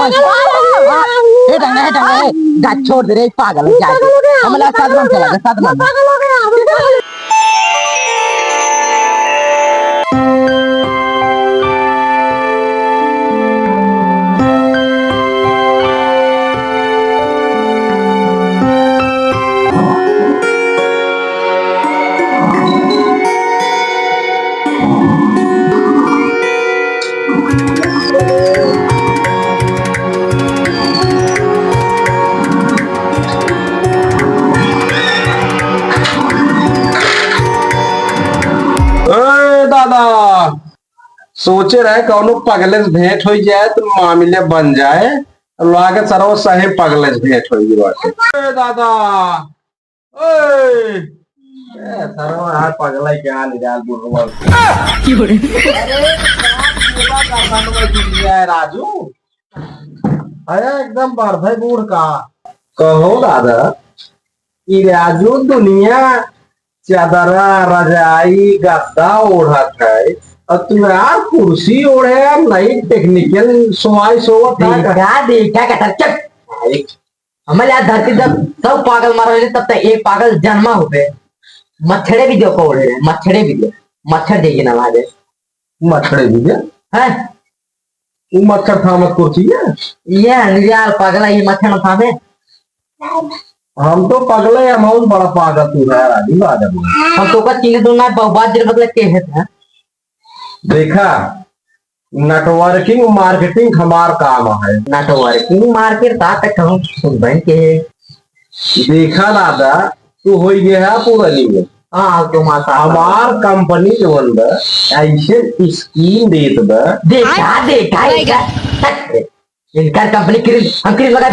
हे गाछ छोड़ दे रे पागल जाए हमला साधन चला गया साधन दादा सोचे रहे कौनो पगले से भेंट हो जाए तो मामले बन जाए लागे सरो सही पगले से भेंट हो गई दादा ओए सरो यार पगला क्या निकाल बुढ़वा की हो रे राजू अरे एकदम बर्धे बूढ़ का कहो दादा कि राजू दुनिया चादरा रजाई गद्दा ओढ़त है और तू यार कुर्सी ओढ़े नई टेक्निकल सोवाई सोवत देखा चक हमारे यहाँ धरती जब सब पागल मार रहे तब तक एक पागल जन्मा हो गए मच्छरे भी देखो ओढ़े मच्छरे भी दे मच्छर देगी ना वहां मच्छरे भी दे है वो मच्छर था मत कुर्सी है ये निराल पागला ये मच्छर न था हम तो पगले हैं बहुत बड़ा पागल तू है राजी आदमी हम तो का चीज दूंगा बहुत देर मतलब के है देखा नेटवर्किंग मार्केटिंग हमार काम है नेटवर्किंग मार्केट ता तक हम सुन के देखा दादा तू हो गया है पूरा नहीं हां तो माता हमार कंपनी जो अंदर ऐसे स्कीम देत बा देखा इनकार कंपनी क्रीम लगाई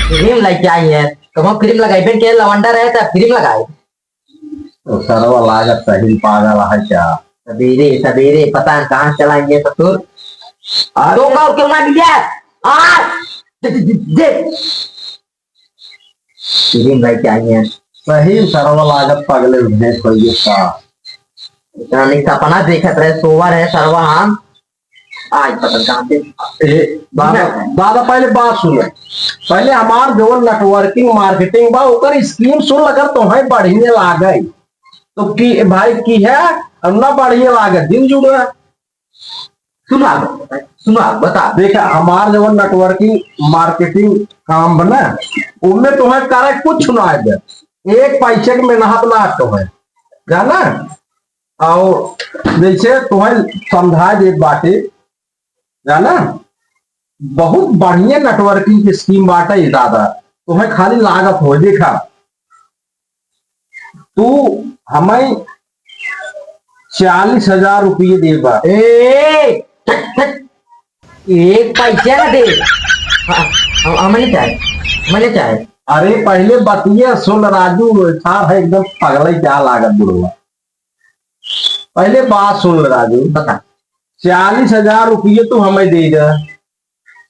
क्रीम लेके आई है तो हम क्रीम लगाई बेन के लवंडर है तो क्रीम लगाई तो सरवा लागत सही पागल है क्या सवेरे सवेरे पता नहीं कहाँ चलाएंगे ससुर तो क्यों ना दिया क्रीम लेके आई है सही सरवा लागत पगले भेंट हो गया नहीं सपना देखत रहे सोवर है सरवा हम आज पता कहाँ से दादा पहले बात सुनो पहले हमार जो नेटवर्किंग मार्केटिंग बा ओकर स्कीम सुन लगा तो है बढ़िया लागे तो की भाई की है ना बढ़िया लागे दिन जुड़े सुना बता देखा हमार जो नेटवर्किंग मार्केटिंग काम बना उनमें तुम्हें करे कुछ ना है एक पैसे के मेहनत ना तो है जाना और जैसे तुम्हें समझा दे बातें जाना बहुत बढ़िया नेटवर्किंग की स्कीम बाटे दादा तुम्हें खाली लागत हो देखा तू हमें 40,000 रुपये देगा एक पैसा ना दे हमें चाहे अरे पहले बतिया सुन राजू था है एकदम पगला क्या लागत बुढ़वा पहले बात सुन राजू बता 40,000 रुपये तू हमें दे दे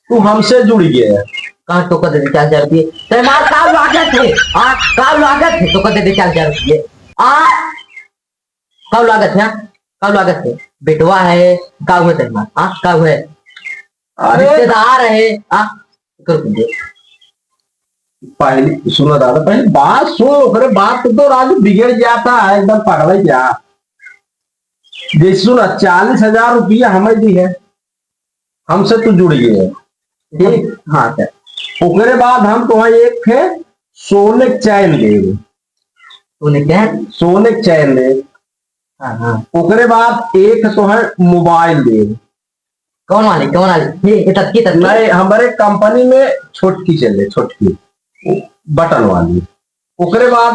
तू हमसे जुड़ गया कहाँ तो कर दे 4,000 रुपये का लागत है का लागत है तो कर दे 4,000 रुपये कब लागत है कब लागत है बेटवा है का हुए तेरा का हुए रिश्तेदार है कर पहले सुनो दादा पहले बात सुन बात तो राजू बिगड़ जाता है एकदम पगला क्या जैसे सुना 40,000 रुपया हमें दी है हमसे तू जुड़ गए ठीक हाँ सर उसके बाद हम तुम्हें एक थे सोने चैन दे सोने चैन दे उसके बाद एक तुम्हें मोबाइल दे कौन वाली नहीं हमारे कंपनी में छोटकी चले छोटकी बटन वाली उसके बाद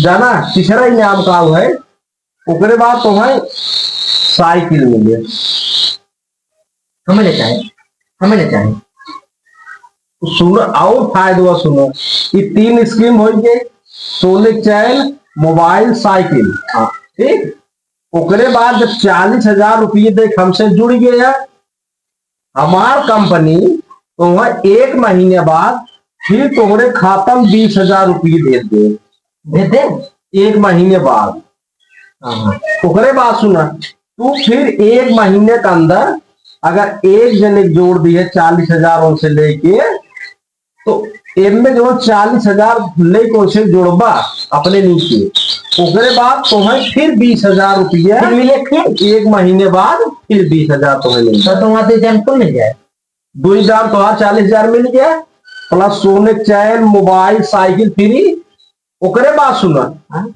जाना तीसरा इनाम का है उसके बाद तुम्हें साइकिल मिले हमें चाहे सुनो और फायदा सुनो ये 3 स्कीम हो गई सोलर चैन मोबाइल साइकिल ठीक उसके बाद जब 40,000 रुपये देख हमसे जुड़ गया हमार कंपनी तो वह 1 महीने बाद फिर तुम्हारे खाता में 20,000 रुपये दे दे 1 महीने बाद उसके बाद सुना तू फिर एक महीने के अंदर अगर एक जने जोड़ दिए 40,000 उनसे लेके, तो इनमें जो 40,000 लेके उनसे जोड़बा अपने नीचे, उसके बाद तुम्हें फिर 20,000 रुपये फिर मिले फिर एक महीने बाद फिर 20,000 तुम्हें मिल तो तुम्हारा तो एग्जाम्पल मिल जाए। 2,000 तो 40,000 मिल गया, प्लस सोने चैन मोबाइल साइकिल फ्री। ओकरे बाद सुना,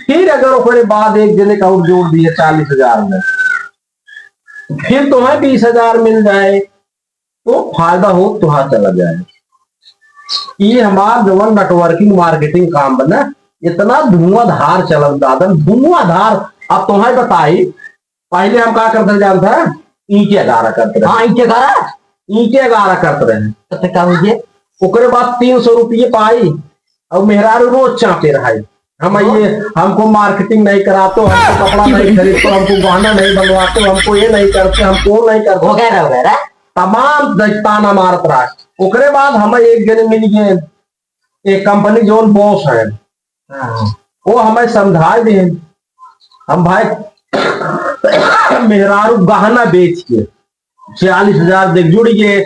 फिर अगर ओकरे बाद एक जने का और जोड़ दिए 40,000 में, फिर तुम्हें 20,000 मिल जाए, तो फायदा हो तुहार चला जाए। ये हमारा जो नेटवर्किंग मार्केटिंग काम बना, इतना धुआंधार चल दादा, धुआंधार। अब तुम्हें बताई, पहले हम क्या करते जानता है, ईंटे गारा करते रहे। हाँ ईंटे गारा, ईंटे गारा करते रहे, तब क्या हुई? ओकरे बाद 300 रुपये पाई, और मेहरारू रोज चाहते रहे हम ये, हमको मार्केटिंग नहीं कराते, हमको कपड़ा नहीं खरीदते, हमको गहना नहीं बनवाते, हमको ये नहीं करते, हमको वो नहीं करते, वगैरह वगैरह तमाम ताना मारत रहा। ओकरे बाद हमें एक जने मिल गए, एक कंपनी जो बॉस है, वो हमें समझा दिए, हम भाई मेहरारू गहना बेच के 40,000 देख जुड़ गए।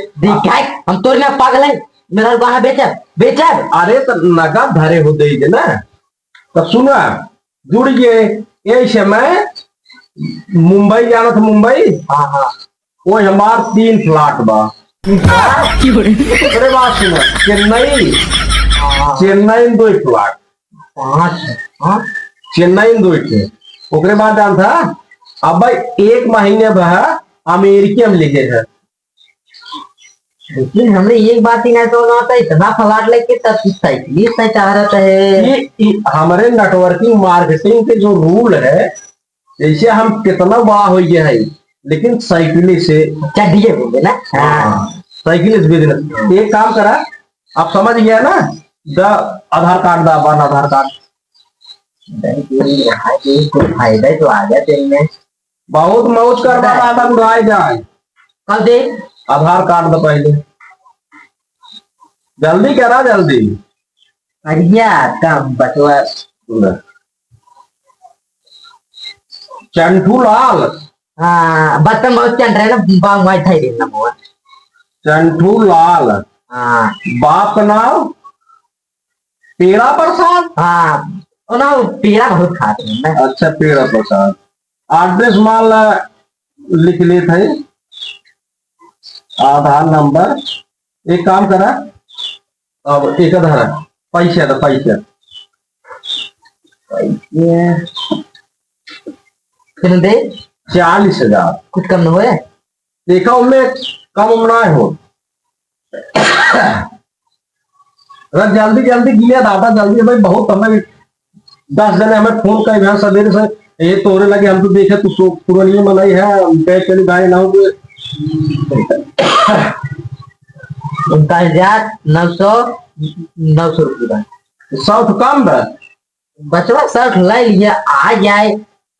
हम तो ना पागल है, मेरा गहना बेचा बेचा। अरे तो नगद धरे हो दे ना, तो सुना जुड़ गए। ये समय मुंबई जाना था, मुंबई। हाँ हाँ, वो हमार 3 फ्लैट बा। अरे बात सुना, चेन्नई, चेन्नई में 2 फ्लैट, 5 चेन्नई में 2 थे। ओकरे बाद जान था, अब भाई एक महीने में अमेरिका में लेके है। लेकिन हमने एक बात ही नहीं समझ आता, इतना फ्लैट लेके तब साइकिल से चाह रहा है। ये हमारे नेटवर्किंग मार्केटिंग के जो रूल है, जैसे हम कितना बड़ा हो गया है, लेकिन साइकिल से डीजे बोलते ना। Cycle business. एक काम करा, आप समझ गया ना, द आधार कार्ड दा बन आधार कार्ड। फायदा तो आ गया तेल में, बहुत मौज कर आधा उड़ाए जाए। कल दे आधार कार्ड द पहले, जल्दी करा जल्दी। अरिया काम बटवा चंटू लाल। हाँ बर्तन बहुत चल रहे ना, बांग वाई था देना बहुत। चंटू लाल, हाँ बाप का नाम पेड़ा प्रसाद। हाँ, ना पेड़ा बहुत खाते हैं ना। अच्छा पेड़ा प्रसाद। एड्रेस मान लिख ले थे, आधार नंबर। एक काम करा, अब एक धरा पैसा तो पैसा फिर दे 40,000। कुछ कम न हो। देखा उनमें कम उमना हो। अगर जल्दी जल्दी गिया दादा जल्दी भाई, बहुत हमें 10 जने हमें फोन कर सवेरे से, ये तोरे लगे हम तो देखे तू पुरानी मनाई है, बैठ चली गाय ना हो। 39,900 रुपये सौ तो कम है। बचवा शर्ट ले लिया आ जाए।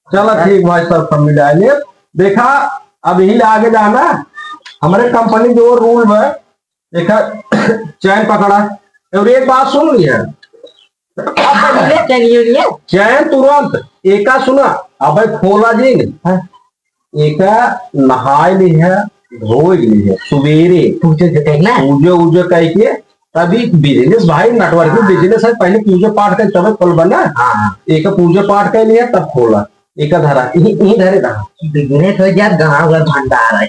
चलो ठीक भाई, सर सब मिल जाएंगे। देखा अब यही आगे जाना, हमारे कंपनी जो रूल है, देखा चैन पकड़ा, और एक बात सुन ली है, चैन तुरंत एका सुना। अब भाई खोला जी, एका नहाय ली है, धोई ली है, सवेरे पूजे उजे कह के, तभी बिजनेस भाई नेटवर्किंग बिजनेस है, पहले पूजा पाठ कर तब खोल बना। एक पूजा पाठ कर लिया तब खोला, एक धरा यही धरे रहा। बिजनेस हो गया, गाँव का भंडार है।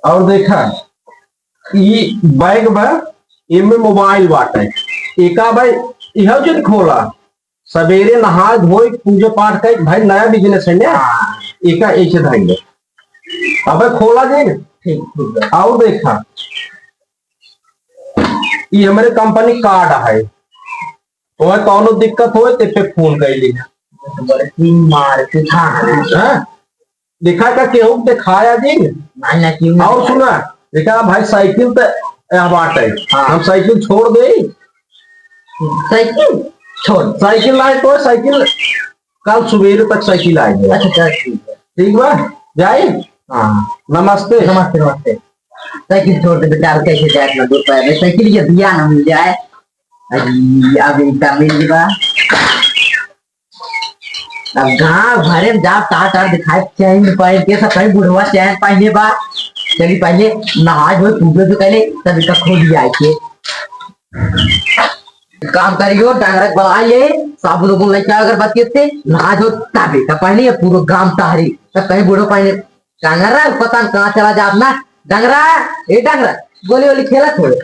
और देखा ये बैग में इनमें मोबाइल बाटे, एका भाई यह जो खोला, सवेरे नहा धोई पूजा पाठ कर, भाई नया बिजनेस है ना, एका ऐसे धरेंगे। अब खोला जी, ठीक। और देखा ये हमारे कंपनी कार्ड है, तो कौनो दिक्कत हो तो पे फोन कर ली। दिखा का केहू दिखाया जी। और सुना, देखा भाई साइकिल तो बाट है, हम साइकिल छोड़ दे। साइकिल छोड़, साइकिल लाए तो साइकिल कल सवेरे तक साइकिल आएगी। अच्छा ठीक बा, जाए। हाँ नमस्ते नमस्ते नमस्ते। साइकिल छोड़ दे बेचार, कैसे जाए इतना दूर पर, साइकिल के दिया ना मिल जाए। अभी इनका मिल जाएगा अब गाँव भरे में जाओ तार तार दिखाई चैन पहन के सब कहीं बुढ़वा चैन पहने बा चली पहले नहा धो पूजे तो पहले तभी तक खोल दिया के काम करियो डांगरक बना ले साबुन उबुन लेके अगरबत्ती से नहा धो तभी तक पहले पूरा गांव तारी तब कहीं बुढ़ो पहने डांगरा पता न कहाँ चला जा अपना डांगरा ए डांगरा गोली वोली खेला थोड़े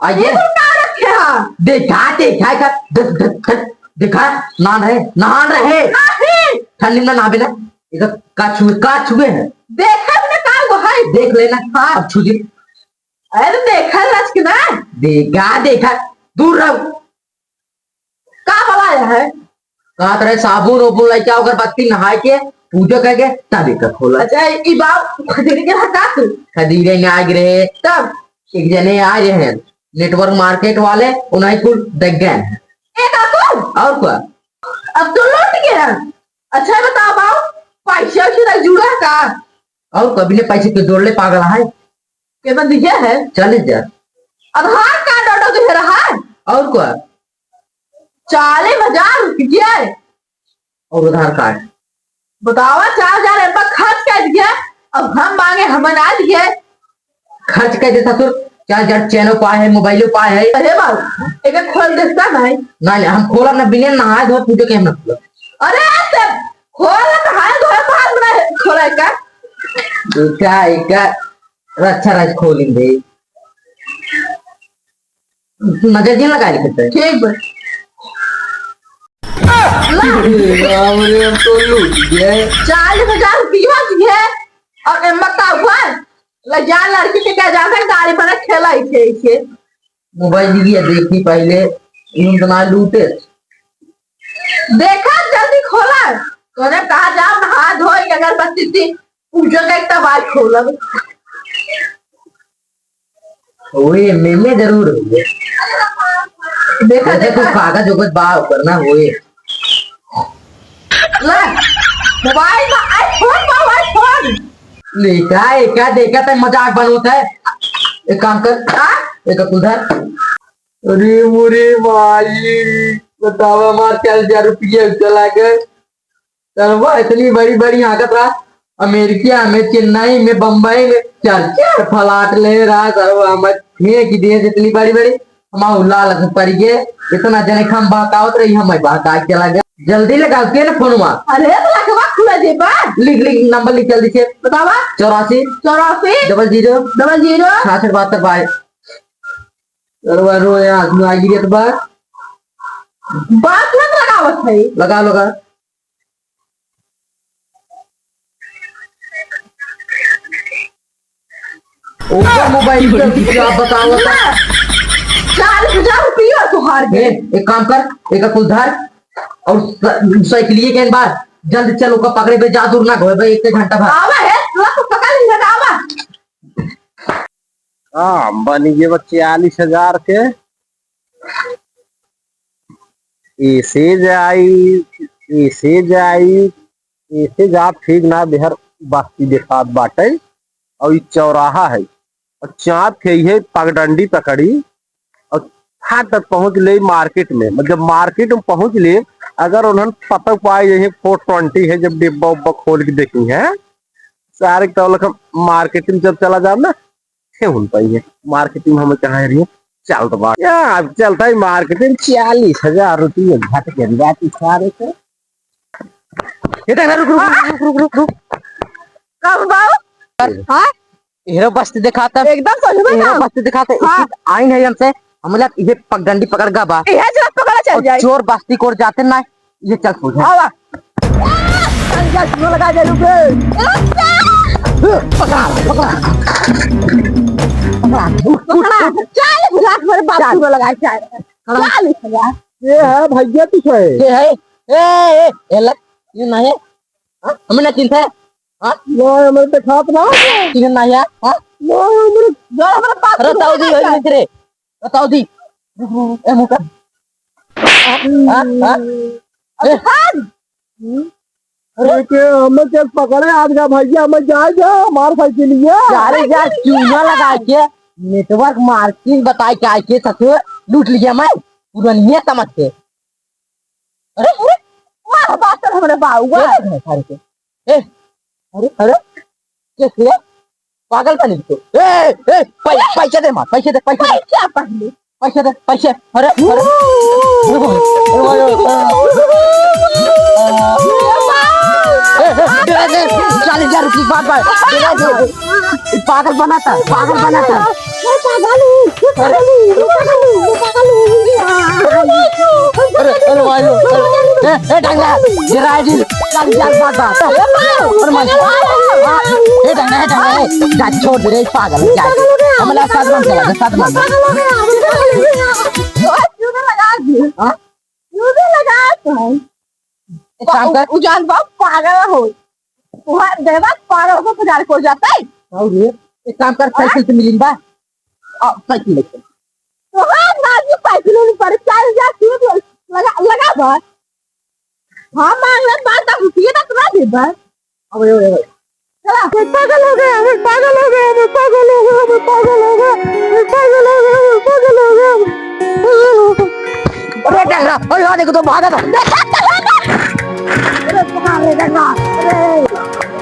आइए देखा देखा देखा नहान रहे ठंडी में नहाबे ना इधर का छुए हैं देखा ने का वो है देख लेना हाँ अब छू दे अरे देखा रच के ना देखा दूर रहो का बनाया है कहा तरह साबुन ओबुन लेके आओ अगरबत्ती नहा के पूजा करके तभी का खोला अच्छा ई बाप खरीद के हटा तू खदीरे में आ गए तब एक जने आ रहे हैं नेटवर्क मार्केट वाले उन्हें कुल देख गए हैं एक आपको और क्या अब तो लौट गया अच्छा बताओ बाप पैसा से जुड़ा है का और कभी ने पैसे के जोड़ ले पागल है कितना दिया है चले जा आधार कार्ड ऑर्डर दे रहा है और क्या 40,000 रुपया और आधार कार्ड बतावा 4,000 रुपया खर्च कर दिया अब हम मांगे हम ना दिए खर्च कर देता तो 4,000 चैनल पाए है मोबाइलो पाए है अरे बाबू एक खोल देता नहीं नहीं हम खोला ना बिना नहाए धोए पूजा के हम ना खोला अरे सब खोल तो हाथ धोए बाहर बना खोला का एक अच्छा राज खोलेंगे नजर जी लगा लिखते ठीक बस तो लूट गए 40,000 रुपया दिए और एम्मा हुआ लजान लड़की के क्या जाता है गाड़ी पर खेला ही थे इसे मोबाइल दिया देखी पहले इन बना लूटे देखा जल्दी खोला तूने कहा जा नहा धोई अगर बत्ती थी पूजा का एक बात खोला ओए मेमे जरूर होंगे देखा देखो देखा कागज उगज बाहर करना होए ले मोबाइल में आईफोन लेका एका देखा तो मजाक बनोता है एक काम कर एक उधर अरे मुरे भाई बतावा मार 40,000 रुपये चला गए चलवा इतनी बड़ी बड़ी आगत रहा अमेरिका में चेन्नई में बम्बई में 4 फलाट ले रहा सर्व हम फेंक दिए इतनी बड़ी बड़ी हम लाल पड़ गए इतना जने हम बहकावत रही हम बहका चला गया जल्दी लगा के ना फोन मार अरे लखवा खुला दे बा लिख नंबर लिख जल्दी से बतावा 84 00 00 66 72 बाय सरवा रो यहाँ में आ गई तो बात बात मत लगावत है लगा ऊपर मोबाइल पे आप बताओ 40,000 रुपया तुहार के एक काम कर एक कुल धर और साइकिलिए के बाद जल्द चल ओका पकड़े पे जा दूर ना गए भाई 1 घंटा भर आवा है लख पकड़ ले आवा हाँ बनी गए 40,000 के ऐसे जा ठीक ना बेहर बस्ती देखात बाटे और चौराहा है और चाँद थे है पगडंडी पकड़ी और हाँ तक पहुंच ले मार्केट में मतलब मार्केट में पहुंच ले अगर उन्होंने पता पाए यही 420 है जब डिब्बा उब्बा खोल के देखी है सारे तो मार्केटिंग जब चला जाओ ना उन पाई है मार्केटिंग हमें कहा रही है चल तो बात यार चलता है मार्केटिंग 40,000 रुपये घट के जाती सारे को रुक कब बाबू हां हीरो बस्ती दिखाता एकदम सही में हीरो बस्ती दिखाते हाँ। आइन है हमसे हम लोग ये पगडंडी पकड़ गा बा ये जरा पकड़ा चल और जाए चोर बस्ती को जाते ना ये चल पूछ आवा अंजा सुनो लगा दे रुके पकड़ा पकड़ा 40,000 मेरे बाप को लगा 40,000 ये है भैया पीछे ये है ए लग ये नहीं है हां हमें ना चिंता है हां वो हमें तो खात ना चिंता नहीं है हां वो हमें जो हमारे पास बताओ दी होई मित्र बताओ दी ए मुका हां अरे के हमें चल पकड़े आज का भैया हमें जा मार साइकिल लिया अरे यार चूना लगा के नेटवर्क मार्केटिंग बताए क्या के ससुर लूट लिया मैं पुरानिया समझ के अरे हमारे बाबू सारे के ए अरे अरे कैसे पागल बनी तू ए पैसे दे मार पैसे दे क्या पहले पैसे दे पैसे अरे अरे 40,000 रुपये बात पागल बनाता अरे अरे भाई ए डांगला जरा आई 40,000 बात ए डांगला जा छोड़ दे रे पागल क्या हमारा साथ बन चला हां काम कर उजान बाप पागल हो तुहार देवा पागल को पुजार को जाता है और ये एक काम कर साइकिल से मिलिन बा साइकिल लेके तुहार नाजी साइकिल में पर 4,000 क्यों लगा बा हां मांग ले बात तक उसी तक ना दे बा अब चला पागल हो गया मैं पागल हो गया मैं पागल हो गया मैं पागल हो गया मैं पागल हो गया मैं पागल हो गया अरे डांगला अरे देखो तो भागा था अरे पकड़ ले डंगा अरे